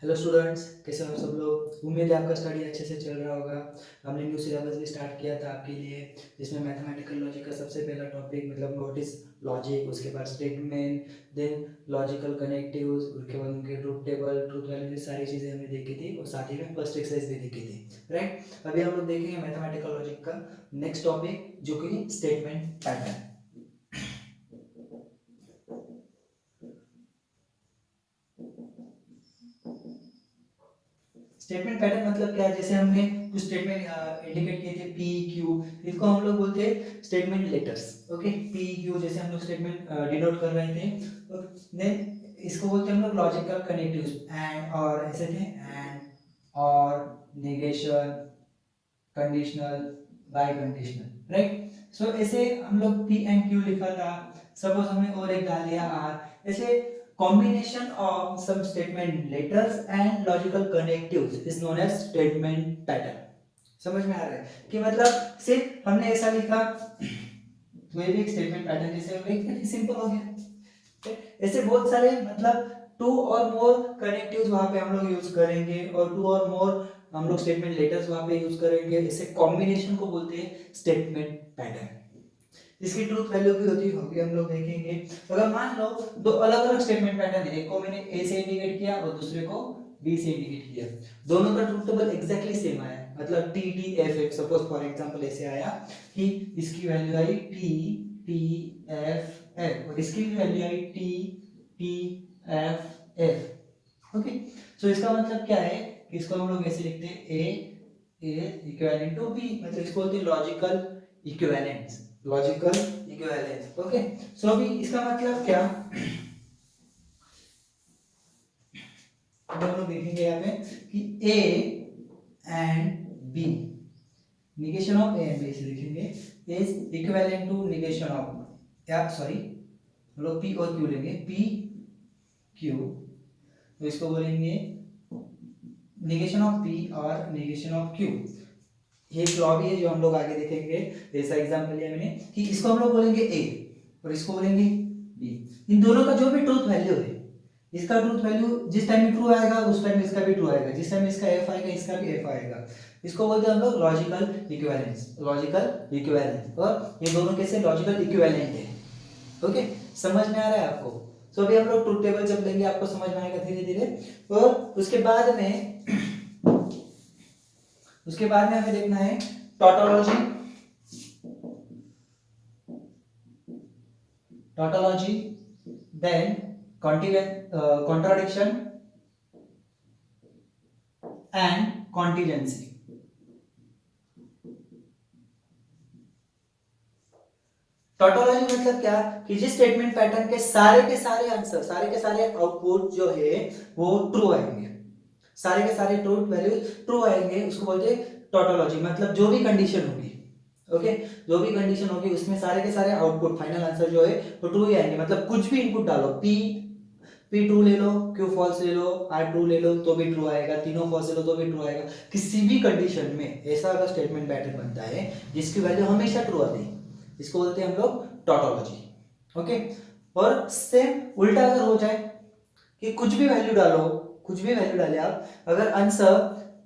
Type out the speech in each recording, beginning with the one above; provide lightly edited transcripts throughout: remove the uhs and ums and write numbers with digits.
Hello students, कैसे हो सब लोग। उम्मीद है आपका स्टडी अच्छे से चल रहा होगा। हमने न्यू सिलेबस भी स्टार्ट किया था आपके लिए, जिसमें मैथमेटिकल लॉजिक का सबसे पहला टॉपिक मतलब व्हाट इज लॉजिक, उसके बाद स्टेटमेंट, देन लॉजिकल कनेक्टिव्स, उसके बाद उनके ट्रूथ टेबल, ट्रूथ वैल्यू, सारी चीज़ें हमने देखी थी और साथ ही में फर्स्ट एक्सरसाइज भी देखी थी। राइट, अभी हम लोग देखेंगे मैथमेटिकल लॉजिक का नेक्स्ट टॉपिक जो कि स्टेटमेंट पैटर्न। स्टेटमेंट पैटर्न मतलब क्या है, जैसे हमने कुछ स्टेटमेंट इंडिकेट किए थे पी क्यू, इसको हम लोग बोलते हैं statement letters. Okay, P Q जैसे हम लोग स्टेटमेंट डिनोट कर रहे थे, तो देन इसको बोलते हैं हम लोग लॉजिकल कनेक्टिव्स, एंड और ऐसे थे, एंड और negation, conditional, biconditional. Right, so ऐसे हम लोग पी एंड क्यू लिखा था, सपोज हमने और एक डाल दिया आर, ऐसे combination of some statement letters and logical connectives is known as statement pattern। समझ में आ रहा है कि मतलब सिर्फ हमने ऐसा लिखा तो ये भी एक स्टेटमेंट पैटर्न जैसे हो गया, सिंपल हो गया। ऐसे बहुत सारे मतलब टू और मोर कनेक्टिव्स वहां पे हम लोग यूज करेंगे और टू और मोर हम लोग स्टेटमेंट लेटर्स वहां पे यूज करेंगे। ऐसे कॉम्बिनेशन को बोलते हैं स्टेटमेंट पैटर्न। इसकी ट्रूथ वैल्यू भी होती होगी हम लोग देखेंगे। अगर मान लो दो अलग अलग स्टेटमेंट पैटर्न है, एक को मैंने ए से इंडिकेट किया और दूसरे को बी से इंडिकेट किया, दोनों का ट्रूथ टेबल एग्जैक्टली सेम आया, मतलब T T F F, suppose for example ऐसे आया कि इसकी वैल्यू आई टी टी एफ एफ और इसकी भी वैल्यू आई T T F F. Okay, so इसका मतलब क्या है कि इसको हम लोग ऐसे लिखते हैं ए इक्विवेलेंट टू बी, मतलब इसको बोलते हैं logical equivalence, logical equivalence. Okay, so अभी इसका मतलब क्या, हम लोग देखेंगे यहाँ पे कि A and B, negation of a and b से लिखेंगे, is equivalent to negation of, या सॉरी हम लोग p और q लेंगे, p q, तो इसको बोलेंगे negation of p और negation of q। ये एक लॉ भी है जो हम लोग आगे देखेंगे। जैसा एग्जांपल लिया मैंने कि इसको हम लोग बोलेंगे a और इसको बोलेंगे b। इन दोनों का जो भी ट्रूथ वैल्यू है, इसका ट्रूथ वैल्यू जिस टाइम में ट्रू आएगा उस टाइम में इसका भी ट्रू आएगा, जिस टाइम में इसका एफ आएगा इसका भी एफ आएगा। इसको बोलते हैं हम लोग लॉजिकल इक्विवेलेंस, लॉजिकल इक्विवेलेंस। और ये दोनों कैसे लॉजिकल इक्विवेलेंट है। ओके, समझ में आ रहा है आपको। तो अभी हम लोग ट्रूथ टेबल जब लेंगे आपको समझ में आएगा धीरे धीरे। और उसके बाद में हमें देखना है tautology, tautology, then contradiction and contingency. Tautology मतलब क्या कि जिस स्टेटमेंट पैटर्न के सारे आंसर, सारे के सारे आउटपुट जो है वो ट्रू आएंगे, सारे के सारे ट्रू वैल्यू ट्रू आएंगे, उसको बोलते हैं टोटोलॉजी। मतलब जो भी कंडीशन होगी, ओके, जो भी कंडीशन होगी उसमें सारे के सारे आउटपुट फाइनल आंसर जो है वो ट्रू ही आएंगे। मतलब कुछ भी इनपुट डालो, पी ट्रू ले लो, क्यू फॉल्स ले लो, आर ट्रू ले लो तो भी ट्रू आएगा, तीनों फॉल्स ले लो तो भी ट्रू आएगा। किसी भी कंडीशन में ऐसा अगर स्टेटमेंट पैटर्न बनता है जिसकी वैल्यू हमेशा ट्रू आती है, इसको बोलते हैं हम लोग टोटोलॉजी। ओके, और सेम उल्टा अगर हो जाए कि कुछ भी वैल्यू डालो, कुछ भी वैल्यू डाले आप, अगर आंसर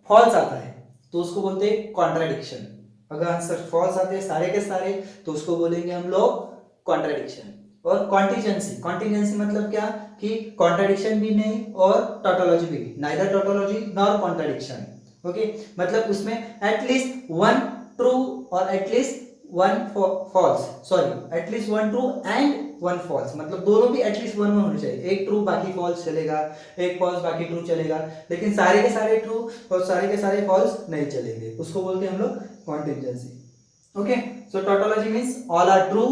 फॉल्स आता है तो उसको बोलते हैं कॉन्ट्राडिक्शन। अगर आंसर फॉल्स आते हैं सारे के सारे तो उसको बोलेंगे हम लोग कॉन्ट्राडिक्शन। और कॉन्टिजेंसी, कॉन्टिजेंसी मतलब क्या कि कॉन्ट्राडिक्शन भी नहीं और टोटोलॉजी भी, neither tautology nor contradiction. Okay, मतलब उसमें एटलीस्ट वन ट्रू और at least one false, sorry at least one true and one false, मतलब दोनों भी एटलीस्ट वन वन होने चाहिए। एक ट्रू बाकी फॉल्स चलेगा, एक फॉल्स बाकी ट्रू चलेगा, लेकिन सारे के सारे ट्रू और सारे के सारे फॉल्स नहीं चलेंगे, उसको बोलते हैं हम लोग contingency. Okay, so tautology means all are true,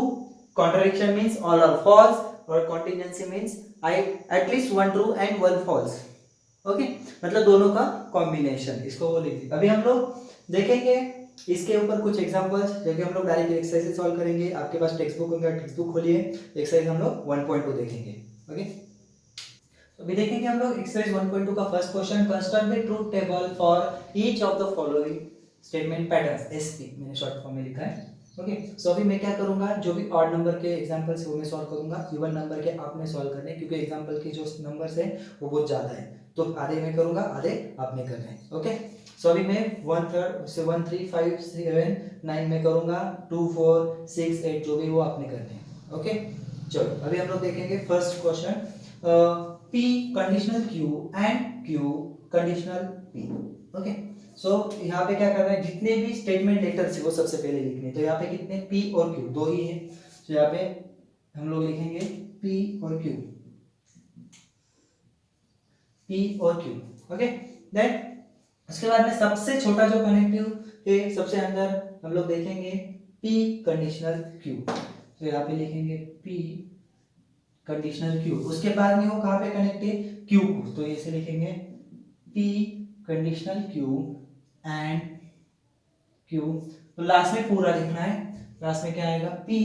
contradiction means all are false, और कॉन्टिजेंसी मींस आई at least one true and one false. Okay, मतलब दोनों का कॉम्बिनेशन, इसको वो लिखिए। अभी हम लोग देखेंगे इसके ऊपर कुछ एग्जांपल्स, जो कि हम लोग डायरेक्ट एक्सरसाइज सॉल्व करेंगे। आपके पास टेक्स्ट बुक होगा, टेक्स्ट बुक खोलिए, एक्सरसाइज हम लोग 1.2 देखेंगे। ओके, तो अभी देखेंगे हम लोग एक्सरसाइज 1.2 का first question, construct the truth table for each of the following statement patterns, SP मैंने शॉर्ट फॉर्म में लिखा है। ओके। सो अभी मैं क्या करूंगा, जो भी ऑड नंबर के एग्जांपल्स है वो मैं सॉल्व करूंगा, इवन नंबर के आपने सॉल्व करने, क्योंकि एग्जांपल के जो नंबर्स है वो बहुत ज्यादा है, तो आधे मैं करूंगा आधे आपने करना है। ओके। सो अभी मैं 1/3 से 1 3 5 7 9 में करूंगा, 2 4 6 8 जो भी वो आपने करने हैं। ओके। चलो अभी हम लोग देखेंगे first question, P conditional Q and Q conditional P। Okay. So यहाँ पे क्या करना है, जितने भी स्टेटमेंट लेटर्स है वो सबसे पहले लिखने हैं। तो यहाँ पे कितने, P और Q दो ही है, तो यहाँ पे हम लोग लिखेंगे P और Q, P और Q। ओके। देन उसके बाद में सबसे छोटा जो कनेक्टिव है सबसे अंदर हम लोग देखेंगे P कंडीशनल Q। तो यहाँ पे लिखेंगे P कंडीशनल Q। उसके बाद में वो कहाँ पे कनेक्ट है, Q को, तो ऐसे लिखेंगे P conditional Q and Q। तो लास्ट में पूरा लिखना है, लास्ट में क्या आएगा, P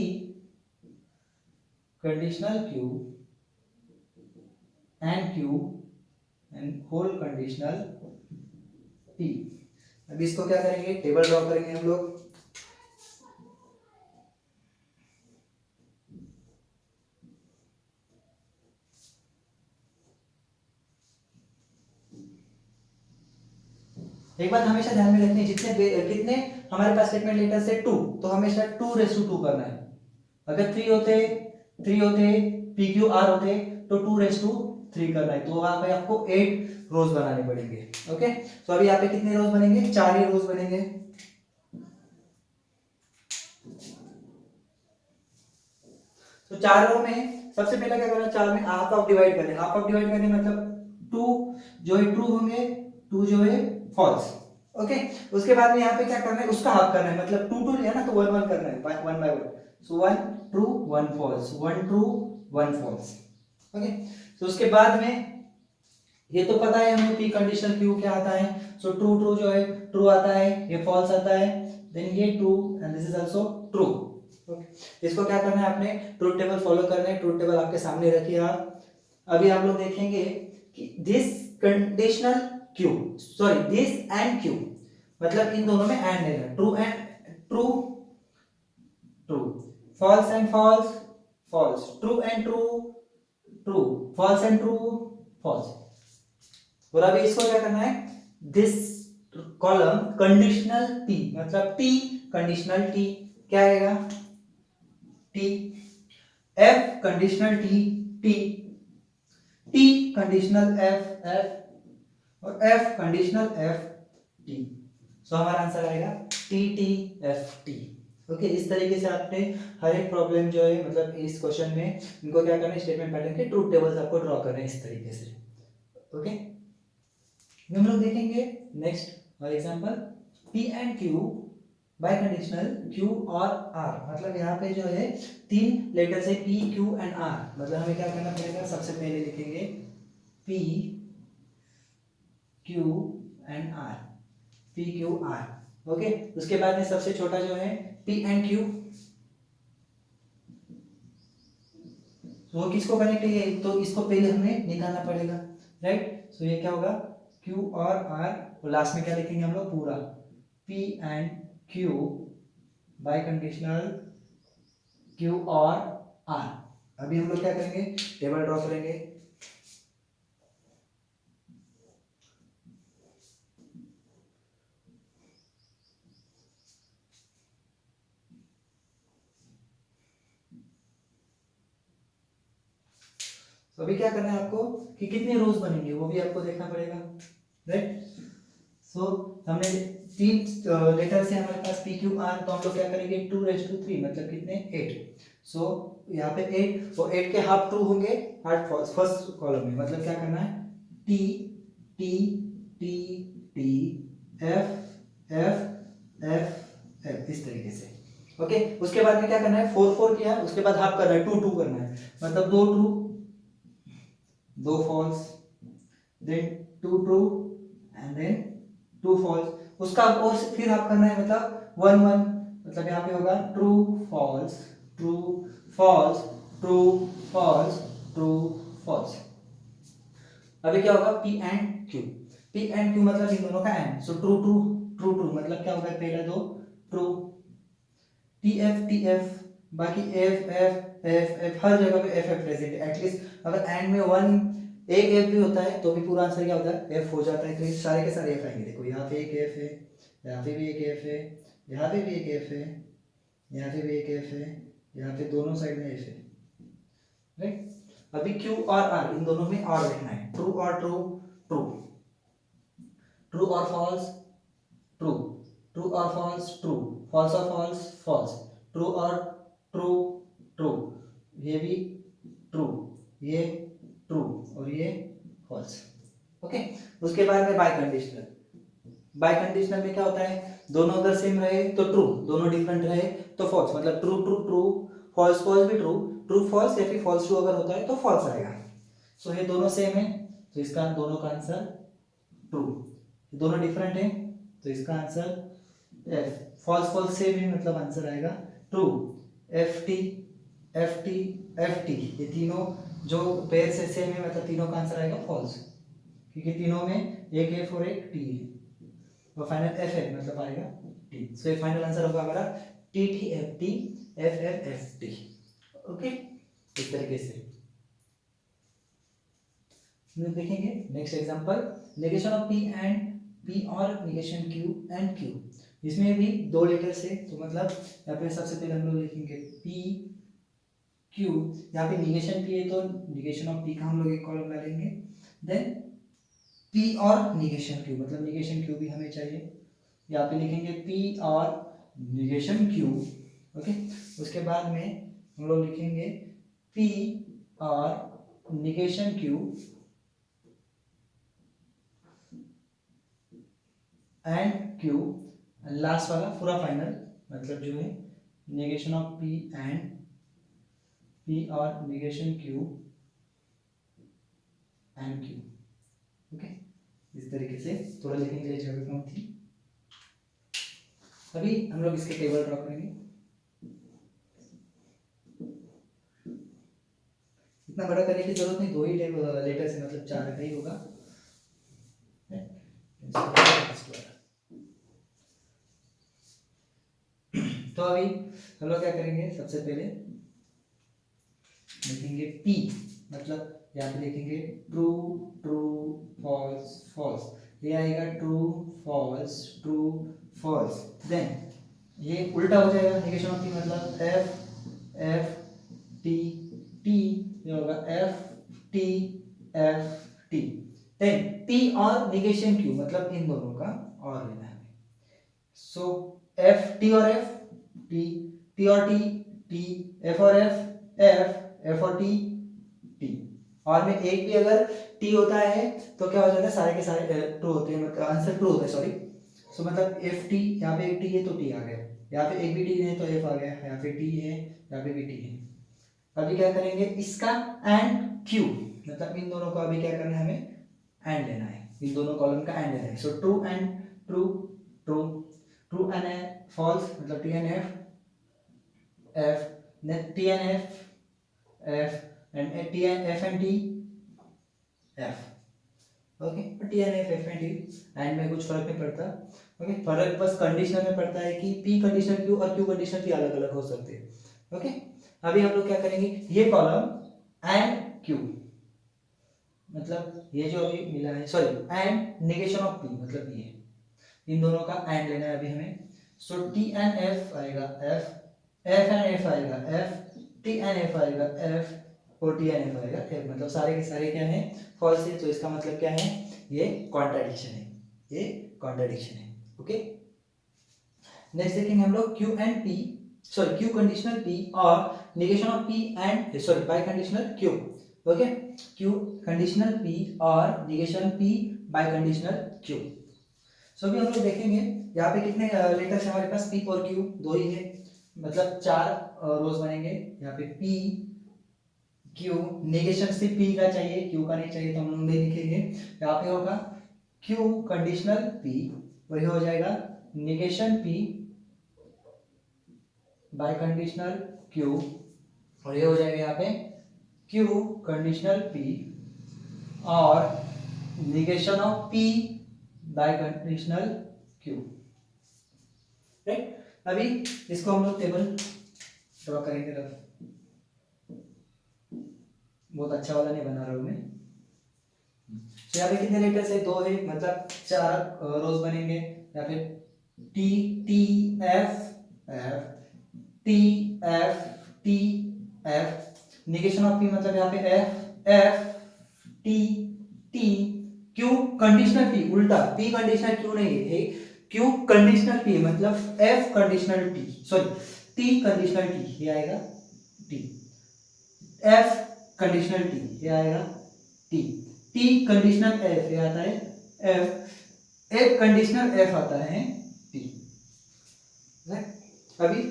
conditional Q and Q and whole conditional P। अभी इसको क्या करेंगे, टेबल ड्रॉ करेंगे हम लोग। एक बात हमेशा ध्यान में रखनी है, कितने हमारे पास स्टेटमेंट लेटर्स है 2, तो हमेशा 2:2 करना है। अगर 3 होते PQR होते तो 2:3 करना है, तो वहां पे आपको 8 रोज बनाने पड़ेंगे। ओके। तो अभी यहाँ पे कितने रोज बनेंगे, 4 ही रोज बनेंगे। तो 4 रो में सबसे पहले क्या करना है, 4 में हाफ ऑफ डिवाइड करने, हाफ ऑफ डिवाइड करने मतलब 2 जो है ट्रू होंगे, 2 जो है फॉल्स। ओके। उसके बाद में यहाँ पे क्या करना है, उसका हाफ करना है, मतलब 2 लिया ना तो 1 1 करना है, 1 by 1। So 1 true 1 false, 1 true 1 false. Okay. तो उसके बाद में ये तो पता है हमें P कंडीशनल Q क्या आता है, सो ट्रू ट्रू जो है ट्रू आता है, ये फॉल्स आता है, देन ये true and this is also true. Okay. इसको क्या करना है, आपने ट्रूथ टेबल फॉलो करना है, ट्रूथ टेबल आपके सामने रखिए आप। अभी हम लोग देखेंगे कि this conditional Q, sorry this and Q, मतलब इन दोनों में एंड है, true and true true, false and false false, true and true true, false and true false. और अभी इसको क्या करना है, दिस कॉलम कंडीशनल टी, मतलब टी कंडीशनल टी क्या आएगा, T, F conditional T T, T conditional F F, और F conditional F T. So हमारा आंसर आएगा T T F T. Okay. इस तरीके से आपने हर एक प्रॉब्लम जो है, मतलब इस क्वेश्चन में इनको क्या करना है, स्टेटमेंट पैटर्न के ट्रूथ टेबल्स आपको ड्रॉ करने हैं इस तरीके से। ओके। हम लोग देखेंगे next example, P and Q bye conditional Q और R, मतलब यहाँ पे जो है 3 लेटर्स है P Q एंड R, मतलब हमें क्या करना पड़ेगा, सबसे पहले लिखेंगे P Q and R, P Q R। Okay. उसके बाद में सबसे छोटा जो है P एंड Q, वो किसको कनेक्ट है, तो इसको पहले हमें निकालना पड़ेगा, राइट। सो ये क्या होगा, Q और R, और लास्ट में क्या लिखेंगे हम लोग, पूरा P and Q bye conditional Q और R। अभी हम लोग क्या करेंगे, टेबल ड्रॉ करेंगे। तो अभी क्या करना है आपको, कि कितने रोज बनेंगे वो भी आपको देखना पड़ेगा, राइट। सो हमने 3 लेटर से हमारे पास P Q R, तो हम लोग क्या करेंगे 2:3, मतलब कितने 8। सो यहाँ पे 8, और 8 के हाफ ट्रू होंगे, हाफ फॉल्स फर्स्ट कॉलम में, मतलब क्या करना है, T T T T F F F F, इस तरीके से। ओके। उसके बाद में क्या करना है, 4 4 किया, उसके बाद हाफ करना है, 2 2 करना है, मतलब 2 true 2 false, then 2 true and then 2 false. उसका और फिर आप करना है, मतलब 1 1, मतलब यहाँ पे होगा true false true false true false true false. अभी क्या होगा, P and Q, P and Q मतलब इन दोनों का and, so true true true true, मतलब क्या होगा, पहले दो ट्रू टी एफ, बाकी एफ एफ एफ एफ, हर जगह पे एफ एफ प्रेजेंट है। एटलीस्ट अगर एंड में वन एक एफ भी होता है तो भी पूरा आंसर क्या होता है, एफ हो जाता है। तो ये सारे के सारे एफ आएंगे। देखो यहाँ पे एक एफ है, यहाँ पे भी एक एफ है, यहाँ पे भी एक एफ है, यहाँ पे भी एक एफ है, यहाँ पे दोनों साइड में एफ है, राइट। अभी क्यू और आर, इन दोनों में आर लिखना है। ट्रू और ट्रू, ट्रू, ट्रू और फॉल्स, ट्रू, ट्रू और फॉल्स, ट्रू, फॉल्स और फॉल्स, फॉल्स, ट्रू और ट्रू, ट्रू, ये भी ट्रू, ये ट्रू और ये फॉल्स। ओके, उसके बाद में बाय कंडीशनल। बाय कंडीशनल में क्या होता है, दोनों अगर सेम रहे तो ट्रू, दोनों डिफरेंट रहे तो फॉल्स। मतलब true true true, false false भी ट्रू, ट्रू फॉल्स या फिर फॉल्स ट्रू अगर होता है तो फॉल्स आएगा। सो ये दोनों सेम है तो इसका दोनों का आंसर ट्रू। दोनों डिफरेंट है तो इसका answer F. False false same है मतलब आंसर आएगा true. F T F T F T, ये तीनों जो पेयर से सेम है मतलब तीनों का आंसर आएगा फॉल्स, क्योंकि तीनों में एक एफ और एक टी है। और फाइनल एफ है मतलब आएगा टी। सो ये फाइनल आंसर होगा हमारा T T F T F F F T. Okay, इस तरीके से देखेंगे। Next example, negation of P and P और नेगेशन क्यू एंड क्यू। इसमें भी दो लेटर से, तो मतलब यहाँ पे सबसे पहले हम लोग लिखेंगे पी क्यू। यहाँ पे निगेशन पी है तो निगेशन ऑफ पी का हम लोग एक कॉलम डालेंगे। देन पी और निगेशन क्यू, मतलब निगेशन क्यू भी हमें चाहिए। यहाँ पे लिखेंगे पी और निगेशन क्यू। ओके, उसके बाद में हम लोग लिखेंगे पी और negation Q and Q. Last वाला पूरा फाइनल मतलब जो है negation of P and P और negation Q and Q. Okay, इस तरीके से थोड़ा लिखेंगे, जगह कम थी। अभी हम लोग इसके टेबल ड्रॉ करेंगे। इतना बड़ा करने की जरूरत नहीं, दो ही टेबल लेटर से मतलब चार का ही होगा। तो अभी हम लोग क्या करेंगे, सबसे पहले लिखेंगे पी, मतलब यहाँ पे लिखेंगे ट्रू ट्रू फॉल्स फॉल्स, ये आएगा true false true false. Then ये उल्टा हो जाएगा, निगेशन ऑफ पी मतलब एफ एफ टी टी, ये होगा F T F T. Then P और निगेशन क्यू मतलब इन दोनों का और लेना है। सो एफ टी और एफ टी, टी और टी, एफ और एफ एफ और टी टी। और में एक भी अगर टी होता है तो क्या हो जाता है, सारे के सारे ट्रू होते हैं, मतलब आंसर ट्रू होता है, सॉरी। सो मतलब एफ टी, यहाँ पे एक टी है तो टी आ गया, यहाँ पे एक भी टी है तो एफ आ गया, यहाँ पे टी है, यहाँ पे भी टी है। अभी क्या करेंगे, इसका एंड क्यू, मतलब इन दोनों को अभी क्या करना है, हमें एंड लेना है, इन दोनों कॉलम का एंड लेना है। So true and true, true true and false मतलब T and F F, then T and F F and T and F and T F. Okay, T and F F and T and में कुछ फर्क नहीं पड़ता। Okay, फर्क बस conditional में पड़ता है कि पी कंडीशनल क्यू और क्यू कंडीशनल पी अलग अलग हो सकते हैं। ओके, अभी हम लोग क्या करेंगे, ये कॉलम एंड क्यू मतलब ये जो अभी मिला है, sorry and negation of P मतलब ये, इन दोनों का एंड लेना है अभी हमें। सो टी एंड एफ आएगा एफ, एफ एंड एफ आएगा एफ, टी एंड एफ आएगा एफ और टी एंड एफ आएगा एफ। मतलब सारे के सारे क्या है, फॉल्स है। तो इसका मतलब क्या है, ये कॉन्ट्राडिक्शन है, ये कॉन्ट्राडिक्शन है। ओके, नेक्स्ट देखेंगे हम लोग Q and P, sorry Q conditional P और negation of P and, sorry bye conditional Q. Okay, Q conditional P और negation P bye conditional Q. So अभी हम लोग देखेंगे यहाँ पे कितने लेटर्स हमारे पास, पी और क्यू दो ही है, मतलब चार रोज बनेंगे। यहाँ पे पी क्यू, नेगेशन से पी का चाहिए, क्यू का नहीं चाहिए तो हम लोग नहीं लिखेंगे। यहाँ पे होगा क्यू कंडीशनल पी, वही हो जाएगा negation P bye conditional Q, और ये हो जाएगा यहाँ पे क्यू कंडीशनल पी और negation of P bye conditional Q, right. अभी इसको हम लोग टेबल ड्रॉ करेंगे। रफ, बहुत अच्छा वाला नहीं बना रहा हूँ मैं। तो यहाँ पे कितने लेटर्स है? 2 है, मतलब 4 रोज बनेंगे। या फिर T T F F T F T F. Negation of P मतलब यहाँ पे F F T T Q conditional P, उल्टा पी कंडीशनल क्यू नहीं है, क्यू कंडीशनल पी मतलब F conditional T, sorry T conditional T, ये आएगा T. F conditional T, ये आएगा टी। टी कंडीशनल एफ, ये आता है एफ। एफ कंडीशनल एफ आता है टी। अभी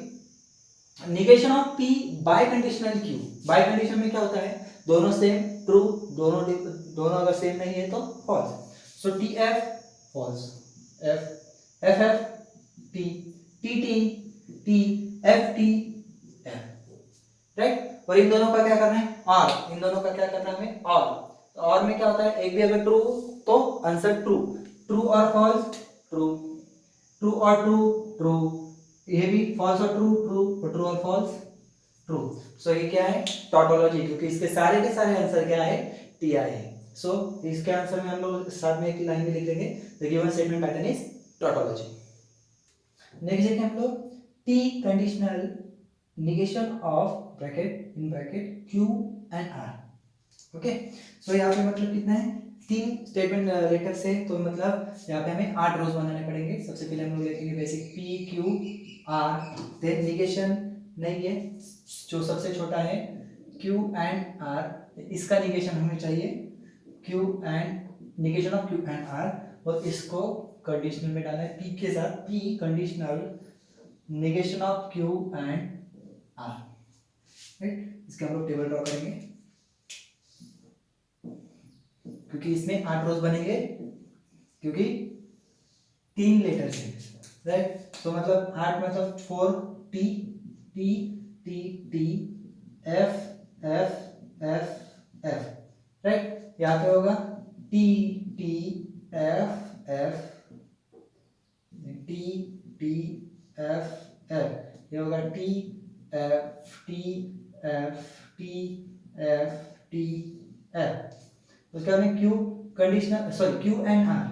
negation of P bye conditional Q. Bi condition में क्या होता है? दोनों सेम ट्रू, दोनों अगर सेम नहीं है तो false. So T F false, F F F T T T T F T F, right. और इन दोनों का क्या करना है? और इन दोनों का क्या करना है हमें? और में क्या होता है? एक भी अगर ट्रू तो आंसर ट्रू, ट्रू और फॉल्स ट्रू, ट्रू और ट्रू ट्रू, ये भी फॉल्स और ट्रू ट्रू, ट्रू और फॉल्स ट्रू। सो ये क्या है? टॉटोलॉजी, क्योंकि इसके सारे के सारे आंसर क्या है? टी आई है। सो इसके आंसर में हम लोग साथ में एक लाइन में लिख देंगे, the given statement pattern is tautology. Next देखिए हम लोग T conditional negation of bracket in bracket Q and R. Okay, so यहाँ पे मतलब कितना है? 3 स्टेटमेंट लेटर्स है, तो मतलब यहाँ पे हमें 8 रोज बनाने पड़ेंगे। सबसे पहले हम लोग लिखेंगे basic P Q R, then negation नहीं है, जो सबसे छोटा है क्यू एंड आर, इसका निगेशन हमें चाहिए Q and negation of Q and R, और इसको कंडीशनल में डालना है पी के साथ, P conditional negation of Q and R, right. इसके हम लोग टेबल ड्रॉ करेंगे, क्योंकि इसमें 8 रोज बनेंगे, क्योंकि 3 लेटर्स है, राइट। तो मतलब 8 मतलब 4 T T T T F F F F, right. यहाँ पे होगा T T F F T T F F, ये होगा T F T F T F T F. उसके बाद में Q conditional, sorry Q and R,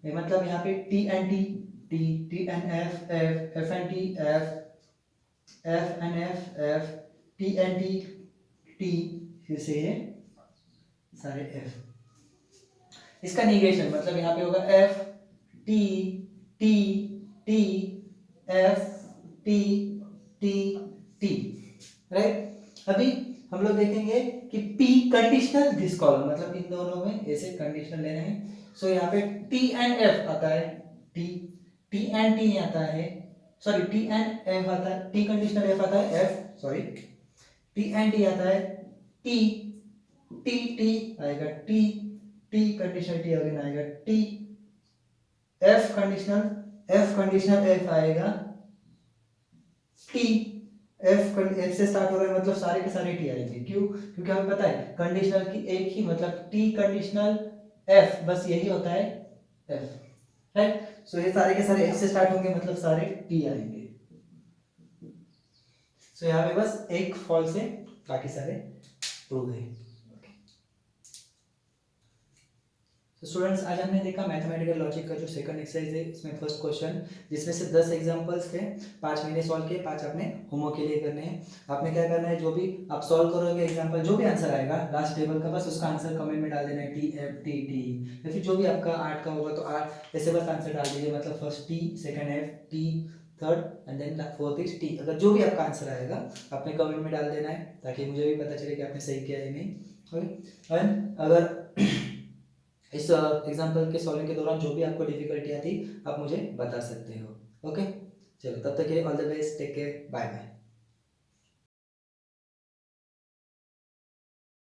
ये मतलब यहाँ पे T and T T, T and F F, F and T F, F and F F, T and T T, फिर से ये सारे एफ। इसका निगेशन मतलब यहाँ पे होगा F T T T F T T T, right. अभी हम लोग देखेंगे कि P कंडीशनल दिस कॉलम, मतलब इन दोनों में ऐसे कंडीशनल लेने हैं। सो यहाँ पे T एंड F आता है, T T एंड T आता है, सॉरी T एंड F आता है, T कंडीशनल F आता है, F sorry T and T आता है, T T T आएगा, T T conditional T again आएगा, T F कंडीशनल F आएगा, T एफ से स्टार्ट हो रहा है, मतलब सारे के सारे टी आएंगे। क्यों? क्योंकि हमें पता है कंडीशनल की एक ही मतलब टी कंडीशनल एफ, बस यही होता है एफ, राइट। सो ये सारे के सारे एफ से स्टार्ट होंगे, मतलब सारे टी आएंगे। सो यहाँ पे बस एक फॉल्स है, बाकी सारे ट्रू है। स्टूडेंट्स, आज हमने देखा मैथमेटिकल लॉजिक का जो सेकंड एक्सरसाइज है, इसमें फर्स्ट क्वेश्चन, जिसमें से 10 एग्जांपल्स थे, 5 मैंने सॉल्व किए, 5 आपने होमवर्क के लिए करने हैं। आपने क्या करना है, जो भी आप सॉल्व करोगे एग्जांपल, जो भी आंसर आएगा लास्ट टेबल का, बस उसका आंसर कमेंट में डाल देना है, टी एफ टी टी, या फिर जो भी आपका 8 का होगा तो 8 ऐसे बस आंसर डाल दीजिए, मतलब first T, second F T, third and then fourth is T. अगर जो भी आपका आंसर आएगा आपने कमेंट में डाल देना है, ताकि मुझे भी पता चले कि आपने सही किया है नहीं। ओके, एंड अगर इस एग्जाम्पल के सॉल्विंग के दौरान जो भी आपको डिफिकल्टी आती आप मुझे बता सकते हो। ओके, चलो तब तक के लिए all the best, take care, bye bye.